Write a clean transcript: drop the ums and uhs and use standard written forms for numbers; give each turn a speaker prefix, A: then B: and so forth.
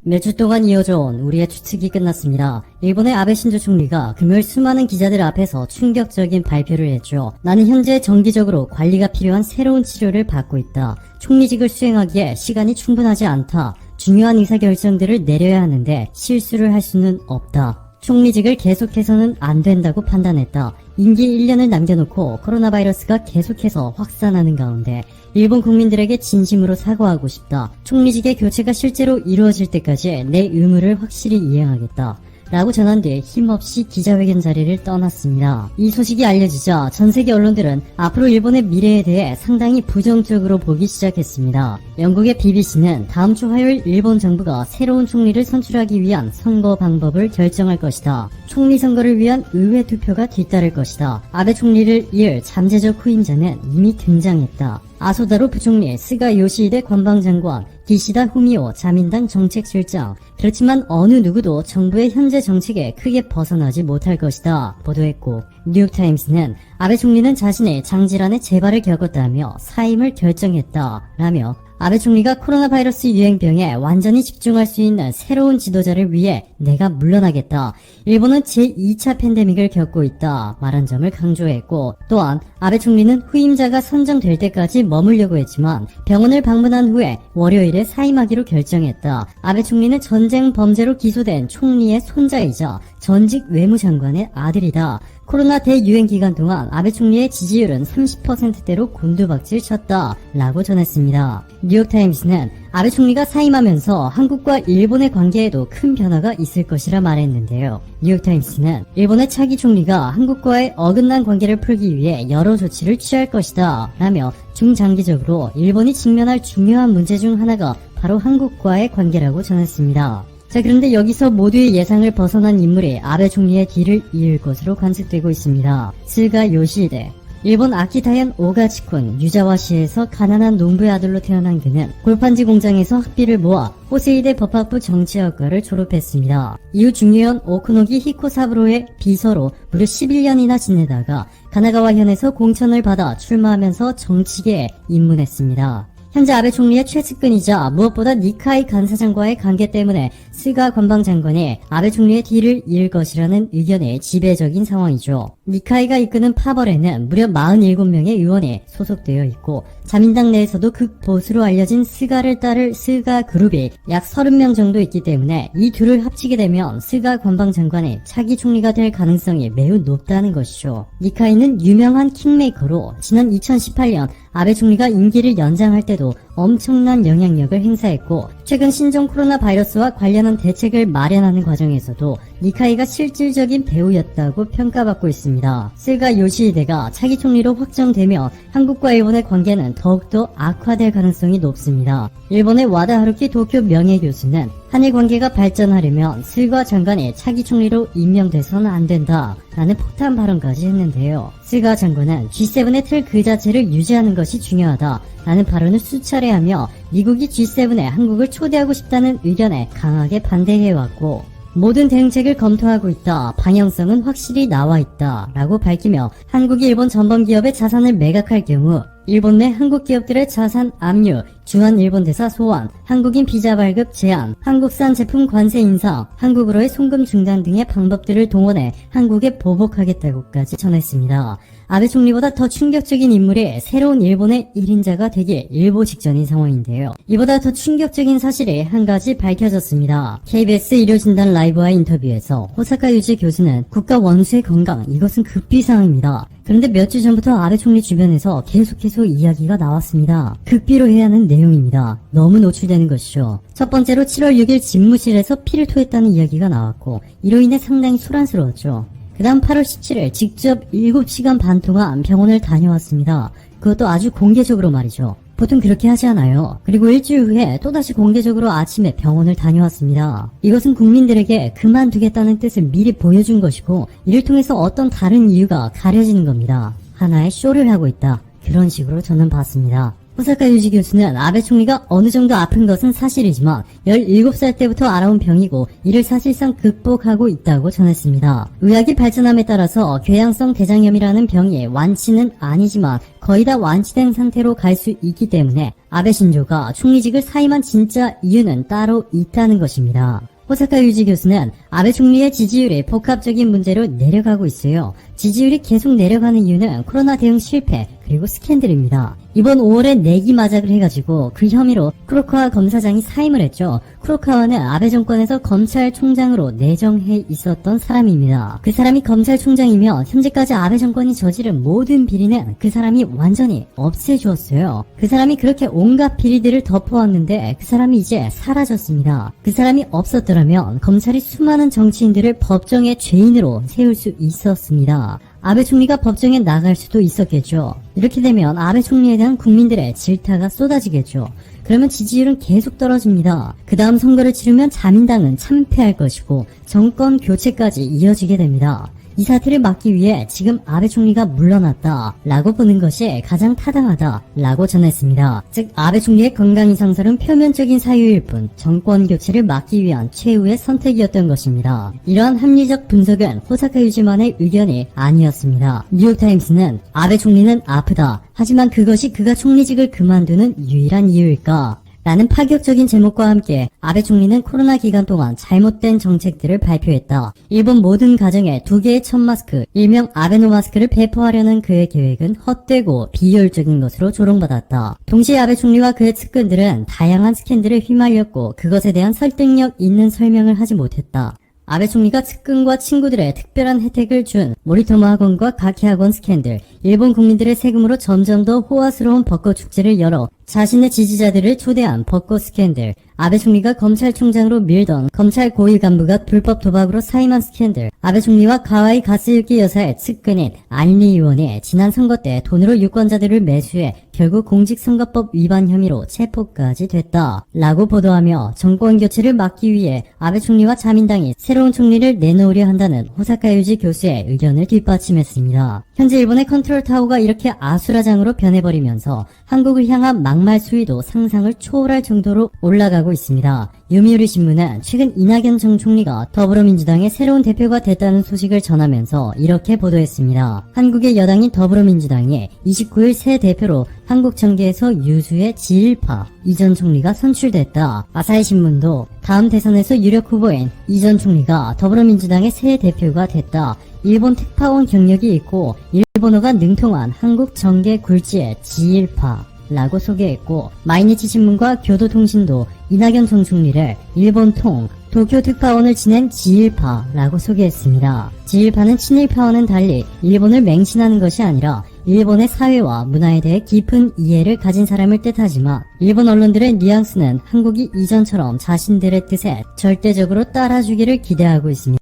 A: 몇 주 동안 이어져온 우리의 추측이 끝났습니다. 일본의 아베 신조 총리가 금요일 수많은 기자들 앞에서 충격적인 발표를 했죠. 나는 현재 정기적으로 관리가 필요한 새로운 치료를 받고 있다. 총리직을 수행하기에 시간이 충분하지 않다. 중요한 의사결정들을 내려야 하는데 실수를 할 수는 없다. 총리직을 계속해서는 안 된다고 판단했다. 임기 1년을 남겨놓고 코로나 바이러스가 계속해서 확산하는 가운데 일본 국민들에게 진심으로 사과하고 싶다. 총리직의 교체가 실제로 이루어질 때까지 내 의무를 확실히 이행하겠다. 라고 전한 뒤 힘없이 기자회견 자리를 떠났습니다. 이 소식이 알려지자 전세계 언론들은 앞으로 일본의 미래에 대해 상당히 부정적으로 보기 시작했습니다. 영국의 BBC는 다음 주 화요일 일본 정부가 새로운 총리를 선출하기 위한 선거 방법을 결정할 것이다. 총리 선거를 위한 의회 투표가 뒤따를 것이다. 아베 총리를 이을 잠재적 후임자는 이미 등장했다. 아소다로 부총리, 스가 요시히데 관방장관, 기시다 후미오 자민당 정책실장. 그렇지만 어느 누구도 정부의 현재 정책에 크게 벗어나지 못할 것이다 보도했고, 뉴욕타임스는 아베 총리는 자신의 장질환의 재발을 겪었다며 사임을 결정했다 라며 아베 총리가 코로나 바이러스 유행병에 완전히 집중할 수 있는 새로운 지도자를 위해 내가 물러나겠다. 일본은 제2차 팬데믹을 겪고 있다 말한 점을 강조했고, 또한 아베 총리는 후임자가 선정될 때까지 머물려고 했지만 병원을 방문한 후에 월요일에 사임하기로 결정했다. 아베 총리는 전쟁 범죄로 기소된 총리의 손자이자 전직 외무장관의 아들이다. 코로나 대유행 기간 동안 아베 총리의 지지율은 30%대로 곤두박질 쳤다 라고 전했습니다. 뉴욕타임스는 아베 총리가 사임하면서 한국과 일본의 관계에도 큰 변화가 있을 것이라 말했는데요. 뉴욕타임스는 일본의 차기 총리가 한국과의 어긋난 관계를 풀기 위해 여러 조치를 취할 것이다 라며 중장기적으로 일본이 직면할 중요한 문제 중 하나가 바로 한국과의 관계라고 전했습니다. 자, 그런데 여기서 모두의 예상을 벗어난 인물이 아베 총리의 뒤를 이을 것으로 관측되고 있습니다. 스가 요시히데. 일본 아키타현 오가치군 유자와시에서 가난한 농부의 아들로 태어난 그는 골판지 공장에서 학비를 모아 호세이대 법학부 정치학과를 졸업했습니다. 이후 중의원 오쿠노기 히코사부로의 비서로 무려 11년이나 지내다가 가나가와현에서 공천을 받아 출마하면서 정치계에 입문했습니다. 현재 아베 총리의 최측근이자 무엇보다 니카이 간사장과의 관계 때문에 스가 관방장관이 아베 총리의 뒤를 이을 것이라는 의견이 지배적인 상황이죠. 니카이가 이끄는 파벌에는 무려 47명의 의원이 소속되어 있고, 자민당 내에서도 극보수로 알려진 스가를 따를 스가 그룹이 약 30명 정도 있기 때문에 이 둘을 합치게 되면 스가 관방장관이 차기 총리가 될 가능성이 매우 높다는 것이죠. 니카이는 유명한 킹메이커로 지난 2018년 아베 총리가 임기를 연장할 때도 엄청난 영향력을 행사했고, 최근 신종 코로나 바이러스와 관련한 대책을 마련하는 과정에서도 니카이가 실질적인 배우였다고 평가받고 있습니다. 스가 요시히데가 차기 총리로 확정되며 한국과 일본의 관계는 더욱더 악화될 가능성이 높습니다. 일본의 와다 하루키 도쿄 명예교수는 한일 관계가 발전하려면 스가 장관이 차기 총리로 임명돼서는 안 된다 라는 폭탄 발언까지 했는데요. 스가 장관은 G7의 틀 그 자체를 유지하는 것이 중요하다 라는 발언을 수차례 하며 미국이 G7에 한국을 초대하고 싶다는 의견에 강하게 반대해왔고, 모든 대응책을 검토하고 있다. 방향성은 확실히 나와 있다. 라고 밝히며 한국이 일본 전범기업의 자산을 매각할 경우 일본 내 한국 기업들의 자산 압류, 주한 일본 대사 소환, 한국인 비자 발급 제한, 한국산 제품 관세 인상, 한국으로의 송금 중단 등의 방법들을 동원해 한국에 보복하겠다고까지 전했습니다. 아베 총리보다 더 충격적인 인물이 새로운 일본의 1인자가 되길 일보 직전인 상황인데요. 이보다 더 충격적인 사실이 한 가지 밝혀졌습니다. KBS 의료진단 라이브와의 인터뷰에서 호사카 유지 교수는 국가 원수의 건강, 이것은 급비상입니다. 그런데 몇 주 전부터 아베 총리 주변에서 계속해서 이야기가 나왔습니다. 급비로 해야 하는 내용입니다. 너무 노출되는 것이죠. 첫 번째로 7월 6일 집무실에서 피를 토했다는 이야기가 나왔고, 이로 인해 상당히 소란스러웠죠. 그 다음 8월 17일 직접 7시간 반 동안 병원을 다녀왔습니다. 그것도 아주 공개적으로 말이죠. 보통 그렇게 하지 않아요. 그리고 일주일 후에 또다시 공개적으로 아침에 병원을 다녀왔습니다. 이것은 국민들에게 그만두겠다는 뜻을 미리 보여준 것이고, 이를 통해서 어떤 다른 이유가 가려지는 겁니다. 하나의 쇼를 하고 있다. 그런 식으로 저는 봤습니다. 호사카 유지 교수는 아베 총리가 어느 정도 아픈 것은 사실이지만 17살 때부터 알아온 병이고 이를 사실상 극복하고 있다고 전했습니다. 의학이 발전함에 따라서 궤양성 대장염이라는 병이 완치는 아니지만 거의 다 완치된 상태로 갈 수 있기 때문에 아베 신조가 총리직을 사임한 진짜 이유는 따로 있다는 것입니다. 호사카 유지 교수는 아베 총리의 지지율이 복합적인 문제로 내려가고 있어요. 지지율이 계속 내려가는 이유는 코로나 대응 실패 그리고 스캔들입니다. 이번 5월에 내기 마작을 해가지고 그 혐의로 쿠로카와 검사장이 사임을 했죠. 쿠로카와는 아베 정권에서 검찰총장으로 내정해 있었던 사람입니다. 그 사람이 검찰총장이면 현재까지 아베 정권이 저지른 모든 비리는 그 사람이 완전히 없애주었어요. 그 사람이 그렇게 온갖 비리들을 덮어왔는데 그 사람이 이제 사라졌습니다. 그 사람이 없었더라면 검찰이 수많은 정치인들을 법정의 죄인으로 세울 수 있었습니다. 아베 총리가 법정에 나갈 수도 있었겠죠. 이렇게 되면 아베 총리에 대한 국민들의 질타가 쏟아지겠죠. 그러면 지지율은 계속 떨어집니다. 그 다음 선거를 치르면 자민당은 참패할 것이고 정권 교체까지 이어지게 됩니다. 이 사태를 막기 위해 지금 아베 총리가 물러났다 라고 보는 것이 가장 타당하다 라고 전했습니다. 즉 아베 총리의 건강 이상설은 표면적인 사유일 뿐 정권 교체를 막기 위한 최후의 선택이었던 것입니다. 이러한 합리적 분석은 호사카 유지만의 의견이 아니었습니다. 뉴욕타임스는 아베 총리는 아프다. 하지만 그것이 그가 총리직을 그만두는 유일한 이유일까? 라는 파격적인 제목과 함께 아베 총리는 코로나 기간 동안 잘못된 정책들을 발표했다. 일본 모든 가정에 2개의 천 마스크, 일명 아베노 마스크를 배포하려는 그의 계획은 헛되고 비효율적인 것으로 조롱받았다. 동시에 아베 총리와 그의 측근들은 다양한 스캔들에 휘말렸고 그것에 대한 설득력 있는 설명을 하지 못했다. 아베 총리가 측근과 친구들의 특별한 혜택을 준 모리토모 학원과 가케 학원 스캔들, 일본 국민들의 세금으로 점점 더 호화스러운 벚꽃 축제를 열어 자신의 지지자들을 초대한 벚꽃 스캔들, 아베 총리가 검찰총장으로 밀던 검찰 고위 간부가 불법 도박으로 사임한 스캔들, 아베 총리와 가와이 가스유키 여사의 측근인 안리 의원이 지난 선거 때 돈으로 유권자들을 매수해 결국 공직선거법 위반 혐의로 체포까지 됐다 라고 보도하며 정권 교체를 막기 위해 아베 총리와 자민당이 새로운 총리를 내놓으려 한다는 호사카 유지 교수의 의견을 뒷받침했습니다. 현재 일본의 컨트롤 타워가 이렇게 아수라장으로 변해버리면서 한국을 향한 막말 수위도 상상을 초월할 정도로 올라가고 있습니다. 요미우리 신문은 최근 이낙연 전 총리가 더불어민주당의 새로운 대표가 됐다는 소식을 전하면서 이렇게 보도했습니다. 한국의 여당인 더불어민주당이 29일 새 대표로 한국 정계에서 유수의 지일파 이 전 총리가 선출됐다. 아사히 신문도 다음 대선에서 유력 후보인 이 전 총리가 더불어민주당의 새 대표가 됐다. 일본 특파원 경력이 있고 일본어가 능통한 한국 정계 굴지의 지일파 라고 소개했고 마이니치 신문과 교도통신도 이낙연 전 총리를 일본통 도쿄 특파원을 지낸 지일파라고 소개했습니다. 지일파는 친일파와는 달리 일본을 맹신하는 것이 아니라 일본의 사회와 문화에 대해 깊은 이해를 가진 사람을 뜻하지만 일본 언론들의 뉘앙스는 한국이 이전처럼 자신들의 뜻에 절대적으로 따라주기를 기대하고 있습니다.